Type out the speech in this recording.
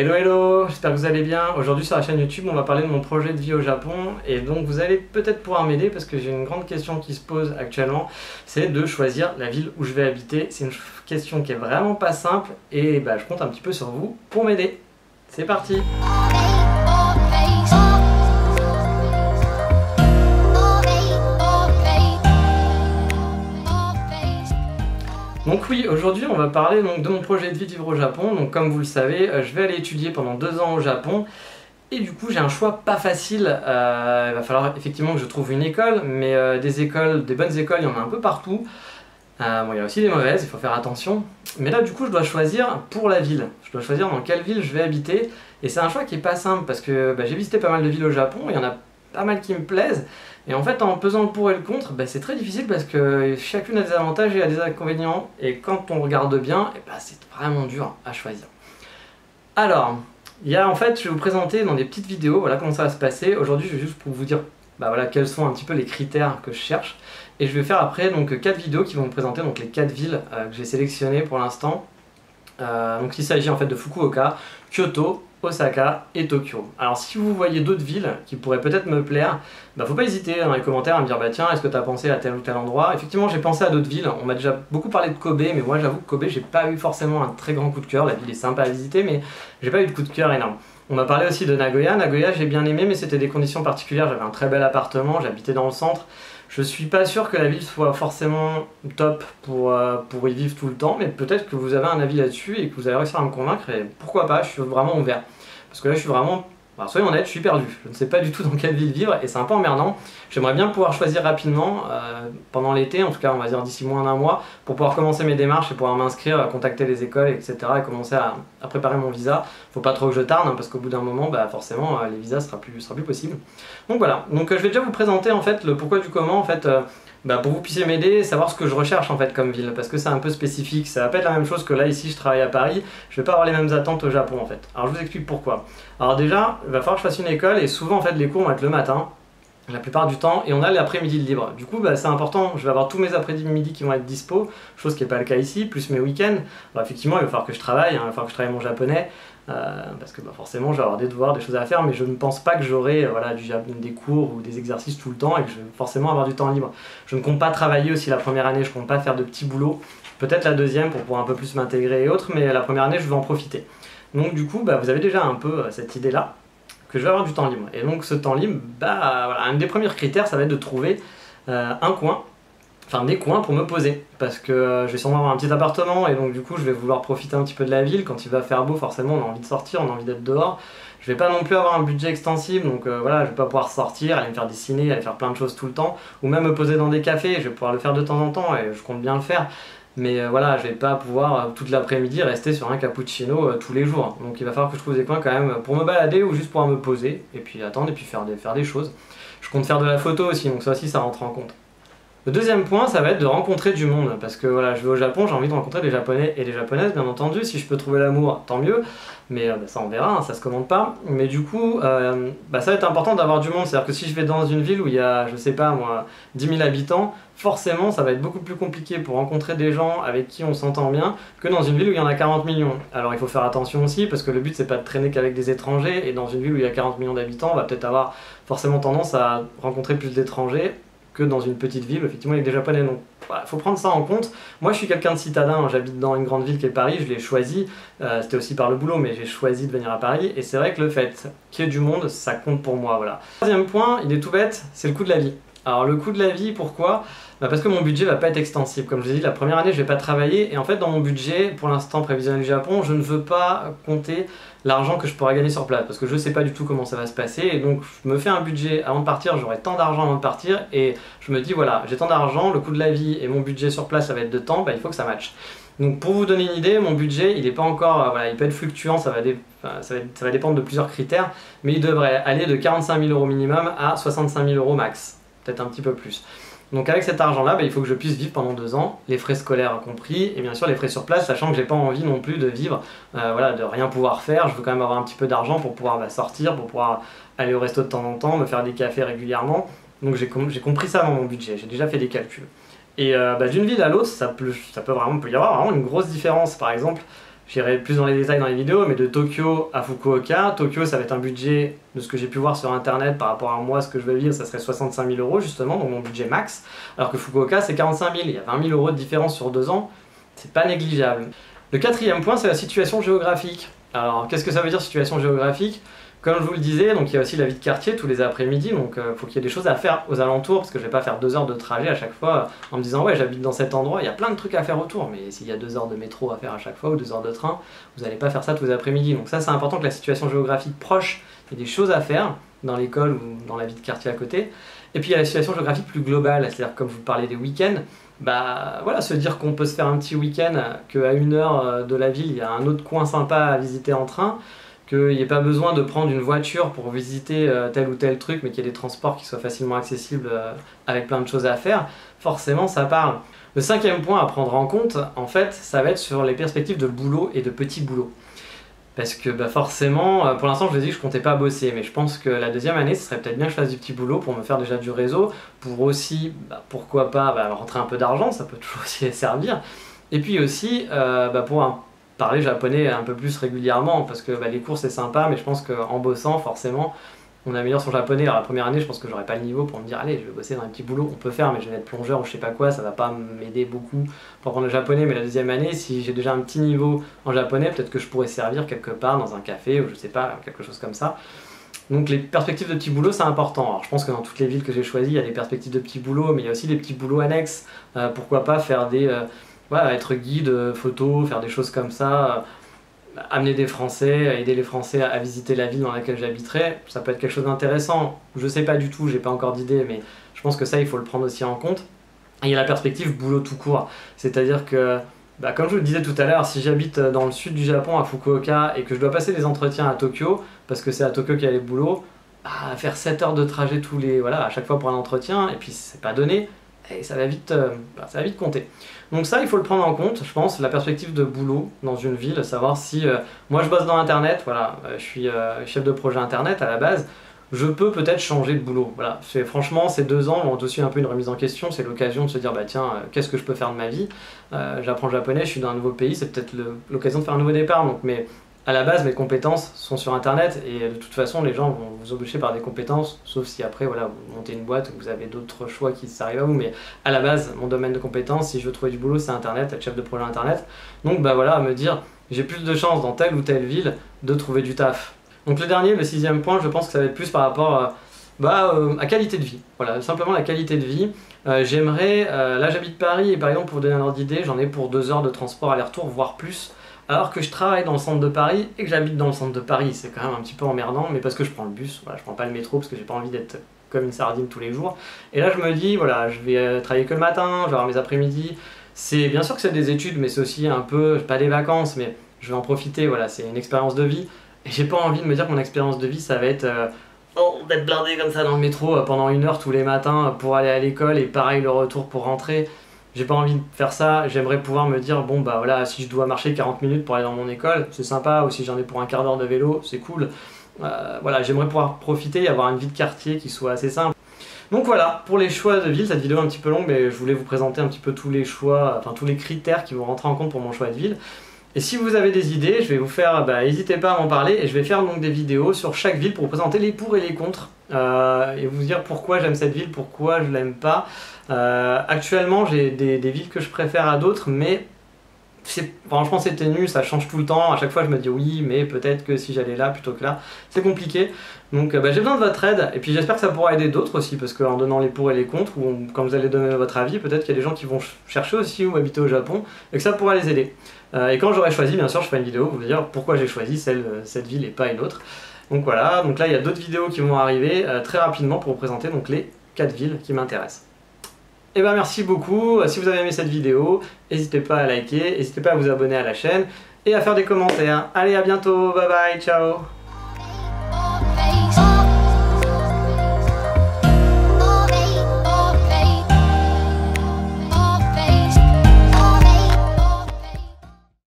Hello hello, j'espère que vous allez bien. Aujourd'hui sur la chaîne YouTube on va parler de mon projet de vie au Japon et donc vous allez peut-être pouvoir m'aider parce que j'ai une grande question qui se pose actuellement, c'est de choisir la ville où je vais habiter. C'est une question qui est vraiment pas simple et je compte un petit peu sur vous pour m'aider. C'est parti! Donc oui, aujourd'hui on va parler de mon projet de vie de vivre au Japon. Donc comme vous le savez, je vais aller étudier pendant 2 ans au Japon. Et du coup j'ai un choix pas facile. Il va falloir effectivement que je trouve une école, mais des bonnes écoles, il y en a un peu partout. Bon, il y a aussi des mauvaises, il faut faire attention. Mais là du coup je dois choisir pour la ville. Je dois choisir dans quelle ville je vais habiter. Et c'est un choix qui est pas simple parce que j'ai visité pas mal de villes au Japon, il y en a pas mal qui me plaisent. Et en fait, en pesant le pour et le contre, c'est très difficile parce que chacune a des avantages et a des inconvénients. Et quand on regarde bien, c'est vraiment dur à choisir. Alors, en fait, je vais vous présenter dans des petites vidéos, voilà comment ça va se passer. Aujourd'hui, je vais juste pour vous dire quels sont un petit peu les critères que je cherche. Et je vais faire après 4 vidéos qui vont me présenter les 4 villes que j'ai sélectionnées pour l'instant. Donc il s'agit en fait de Fukuoka, Kyoto, Osaka et Tokyo. Alors si vous voyez d'autres villes qui pourraient peut-être me plaire, faut pas hésiter dans les commentaires à me dire tiens, est-ce que tu as pensé à tel ou tel endroit. Effectivement j'ai pensé à d'autres villes, on m'a déjà beaucoup parlé de Kobe, mais moi j'avoue que Kobe j'ai pas eu forcément un très grand coup de cœur. La ville est sympa à visiter mais j'ai pas eu de coup de cœur énorme. On m'a parlé aussi de Nagoya. Nagoya j'ai bien aimé mais c'était des conditions particulières, j'avais un très bel appartement, j'habitais dans le centre. Je suis pas sûr que la ville soit forcément top pour y vivre tout le temps, mais peut-être que vous avez un avis là-dessus et que vous allez réussir à me convaincre, et pourquoi pas, je suis vraiment ouvert. Parce que là je suis vraiment, soyons honnêtes, je suis perdu. Je ne sais pas du tout dans quelle ville vivre et c'est un peu emmerdant. J'aimerais bien pouvoir choisir rapidement, pendant l'été, en tout cas on va dire d'ici moins d'1 mois, pour pouvoir commencer mes démarches et pouvoir m'inscrire, contacter les écoles, etc. et commencer à préparer mon visa. Faut pas trop que je tarde, parce qu'au bout d'un moment, forcément, les visas sera plus possible. Donc voilà, je vais déjà vous présenter en fait le pourquoi du comment, en fait, pour que vous puissiez m'aider, savoir ce que je recherche en fait comme ville, parce que c'est un peu spécifique, ça va pas être la même chose que là ici je travaille à Paris, je vais pas avoir les mêmes attentes au Japon en fait. Alors je vous explique pourquoi. Alors déjà, il va falloir que je fasse une école et souvent en fait les cours vont être le matin, la plupart du temps, et on a l'après-midi de libre. Du coup c'est important, je vais avoir tous mes après-midi qui vont être dispo, chose qui n'est pas le cas ici, plus mes week-ends. Alors effectivement il va falloir que je travaille, il va falloir que je travaille mon japonais, parce que forcément je vais avoir des devoirs, des choses à faire, mais je ne pense pas que j'aurai des cours ou des exercices tout le temps et que je vais forcément avoir du temps libre. Je ne compte pas travailler aussi la première année, je ne compte pas faire de petits boulots, peut-être la deuxième pour pouvoir un peu plus m'intégrer et autres, mais la première année je vais en profiter. Donc du coup vous avez déjà un peu cette idée là, que je vais avoir du temps libre. Et donc ce temps libre, un des premiers critères ça va être de trouver un coin, enfin des coins pour me poser, parce que je vais sûrement avoir un petit appartement et donc du coup je vais vouloir profiter un petit peu de la ville. Quand il va faire beau forcément on a envie de sortir, on a envie d'être dehors. Je vais pas non plus avoir un budget extensible, donc je vais pas pouvoir sortir, aller me faire des ciné, aller faire plein de choses tout le temps, ou même me poser dans des cafés. Je vais pouvoir le faire de temps en temps et je compte bien le faire, mais je vais pas pouvoir toute l'après-midi rester sur un cappuccino tous les jours. Donc il va falloir que je trouve des coins quand même pour me balader ou juste pour me poser et puis attendre et puis faire des choses. Je compte faire de la photo aussi, donc ça aussi ça rentre en compte. Le deuxième point, ça va être de rencontrer du monde, parce que je vais au Japon, j'ai envie de rencontrer des Japonais et des Japonaises, bien entendu. Si je peux trouver l'amour, tant mieux, mais ça on verra, ça se commande pas. Mais du coup, ça va être important d'avoir du monde, c'est-à-dire que si je vais dans une ville où il y a, je sais pas moi, 10 000 habitants, forcément ça va être beaucoup plus compliqué pour rencontrer des gens avec qui on s'entend bien que dans une ville où il y en a 40 millions. Alors il faut faire attention aussi, parce que le but c'est pas de traîner qu'avec des étrangers, et dans une ville où il y a 40 millions d'habitants, on va peut-être avoir forcément tendance à rencontrer plus d'étrangers que dans une petite ville, effectivement, avec des Japonais. Donc, faut prendre ça en compte. Moi, je suis quelqu'un de citadin, j'habite dans une grande ville qui est Paris, je l'ai choisi, c'était aussi par le boulot, mais j'ai choisi de venir à Paris, et c'est vrai que le fait qu'il y ait du monde, ça compte pour moi, voilà. Troisième point, il est tout bête, c'est le coût de la vie. Alors, le coût de la vie, pourquoi ? Parce que mon budget va pas être extensible. Comme je vous ai dit, la première année, je vais pas travailler, et en fait, dans mon budget, pour l'instant prévisionnel du Japon, je ne veux pas compter l'argent que je pourrais gagner sur place, parce que je sais pas du tout comment ça va se passer, et donc je me fais un budget avant de partir, j'aurai tant d'argent avant de partir, et je me dis voilà, j'ai tant d'argent, le coût de la vie et mon budget sur place ça va être de temps, il faut que ça matche. Donc pour vous donner une idée, mon budget il n'est pas encore, il peut être fluctuant, ça va dépendre de plusieurs critères, mais il devrait aller de 45 000 € minimum à 65 000 € max, peut-être un petit peu plus. Donc avec cet argent-là, il faut que je puisse vivre pendant 2 ans, les frais scolaires compris, et bien sûr les frais sur place, sachant que j'ai pas envie non plus de vivre, de rien pouvoir faire. Je veux quand même avoir un petit peu d'argent pour pouvoir sortir, pour pouvoir aller au resto de temps en temps, me faire des cafés régulièrement. Donc j'ai compris ça dans mon budget, j'ai déjà fait des calculs. Et d'une ville à l'autre, peut y avoir vraiment une grosse différence. Par exemple, J'irai plus dans les détails dans les vidéos, mais de Tokyo à Fukuoka, Tokyo ça va être un budget, de ce que j'ai pu voir sur internet par rapport à moi, ce que je veux vivre, ça serait 65 000 € justement, donc mon budget max, alors que Fukuoka c'est 45 000, il y a 20 000 € de différence sur 2 ans, c'est pas négligeable. Le quatrième point c'est la situation géographique. Alors qu'est-ce que ça veut dire situation géographique? Comme je vous le disais, donc il y a aussi la vie de quartier tous les après-midi, donc faut qu'il y ait des choses à faire aux alentours, parce que je vais pas faire 2 heures de trajet à chaque fois en me disant ouais j'habite dans cet endroit, il y a plein de trucs à faire autour, mais s'il y a 2 heures de métro à faire à chaque fois ou 2 heures de train, vous n'allez pas faire ça tous les après-midi. Donc ça c'est important que la situation géographique proche, il y ait des choses à faire dans l'école ou dans la vie de quartier à côté. Et puis il y a la situation géographique plus globale, c'est-à-dire comme vous parlez des week-ends, bah voilà, se dire qu'on peut se faire un petit week-end, qu'à 1 heure de la ville il y a un autre coin sympa à visiter en train, qu'il n'y ait pas besoin de prendre une voiture pour visiter tel ou tel truc, mais qu'il y ait des transports qui soient facilement accessibles avec plein de choses à faire, forcément ça parle. Le cinquième point à prendre en compte, en fait, ça va être sur les perspectives de boulot et de petits boulots. Parce que bah forcément, pour l'instant je vous ai dit que je comptais pas bosser, mais je pense que la deuxième année, ce serait peut-être bien que je fasse du petit boulot pour me faire déjà du réseau, pour aussi, pourquoi pas, rentrer un peu d'argent, ça peut toujours aussi servir. Et puis aussi, pour parler japonais un peu plus régulièrement, parce que les cours c'est sympa, mais je pense qu'en bossant, forcément, on améliore son japonais. Alors la première année, je pense que j'aurais pas le niveau pour me dire allez, je vais bosser dans un petit boulot, on peut faire, mais je vais être plongeur ou je sais pas quoi, ça va pas m'aider beaucoup pour apprendre le japonais. Mais la deuxième année, si j'ai déjà un petit niveau en japonais, peut-être que je pourrais servir quelque part dans un café ou je sais pas, quelque chose comme ça. Donc les perspectives de petits boulots c'est important. Alors je pense que dans toutes les villes que j'ai choisies, il y a des perspectives de petits boulots, mais il y a aussi des petits boulots annexes. Pourquoi pas faire des être guide photo, faire des choses comme ça, amener des Français, aider les Français à visiter la ville dans laquelle j'habiterai, ça peut être quelque chose d'intéressant. Je sais pas du tout, j'ai pas encore d'idée, mais je pense que ça il faut le prendre aussi en compte. Et il y a la perspective boulot tout court, c'est-à-dire que comme je vous le disais tout à l'heure, si j'habite dans le sud du Japon à Fukuoka et que je dois passer des entretiens à Tokyo, parce que c'est à Tokyo qu'il y a les boulots, faire 7 heures de trajet à chaque fois pour un entretien, et puis c'est pas donné, et ça va vite compter. Donc ça, il faut le prendre en compte, je pense, la perspective de boulot dans une ville, savoir si moi je bosse dans Internet, je suis chef de projet Internet à la base, je peux peut-être changer de boulot. Voilà. Franchement, ces 2 ans ont aussi un peu une remise en question, c'est l'occasion de se dire, tiens, qu'est-ce que je peux faire de ma vie? J'apprends le japonais, je suis dans un nouveau pays, c'est peut-être l'occasion de faire un nouveau départ, mais à la base, mes compétences sont sur Internet et de toute façon, les gens vont vous embaucher par des compétences, sauf si après, vous montez une boîte ou vous avez d'autres choix qui s'arrivent à vous. Mais à la base, mon domaine de compétences, si je veux trouver du boulot, c'est Internet, être chef de projet Internet. Donc à me dire, j'ai plus de chances dans telle ou telle ville de trouver du taf. Donc le dernier, le 6e point, je pense que ça va être plus par rapport à qualité de vie. Voilà, simplement la qualité de vie. J'aimerais, là j'habite Paris et par exemple, pour vous donner un ordre d'idée, j'en ai pour 2 heures de transport aller-retour, voire plus. Alors que je travaille dans le centre de Paris et que j'habite dans le centre de Paris, c'est quand même un petit peu emmerdant, mais parce que je prends le bus, je prends pas le métro parce que j'ai pas envie d'être comme une sardine tous les jours. Et là je me dis, je vais travailler que le matin, je vais avoir mes après-midi. C'est bien sûr que c'est des études, mais c'est aussi un peu, pas des vacances, mais je vais en profiter, c'est une expérience de vie. Et j'ai pas envie de me dire que mon expérience de vie, ça va être d'être blindé comme ça dans le métro pendant 1 heure tous les matins pour aller à l'école et pareil le retour pour rentrer. J'ai pas envie de faire ça, j'aimerais pouvoir me dire, si je dois marcher 40 minutes pour aller dans mon école, c'est sympa, ou si j'en ai pour un quart d'heure de vélo, c'est cool. J'aimerais pouvoir profiter et avoir une vie de quartier qui soit assez simple. Donc voilà, pour les choix de ville, cette vidéo est un petit peu longue, mais je voulais vous présenter un petit peu tous les choix, tous les critères qui vont rentrer en compte pour mon choix de ville. Et si vous avez des idées, je vais vous faire, n'hésitez pas à m'en parler, et je vais faire donc des vidéos sur chaque ville pour vous présenter les pour et les contre, et vous dire pourquoi j'aime cette ville, pourquoi je l'aime pas. Actuellement, j'ai des villes que je préfère à d'autres, mais franchement c'est ténu, ça change tout le temps. À chaque fois je me dis oui, mais peut-être que si j'allais là plutôt que là, c'est compliqué. Donc j'ai besoin de votre aide, et puis j'espère que ça pourra aider d'autres aussi, parce qu'en donnant les pour et les contre, ou quand vous allez donner votre avis, peut-être qu'il y a des gens qui vont chercher aussi où habiter au Japon, et que ça pourra les aider. Et quand j'aurai choisi, bien sûr, je ferai une vidéo pour vous dire pourquoi j'ai choisi cette ville et pas une autre. Donc voilà, donc là il y a d'autres vidéos qui vont arriver très rapidement pour vous présenter donc les 4 villes qui m'intéressent. Et merci beaucoup, si vous avez aimé cette vidéo, n'hésitez pas à liker, n'hésitez pas à vous abonner à la chaîne et à faire des commentaires. Allez, à bientôt, bye bye, ciao.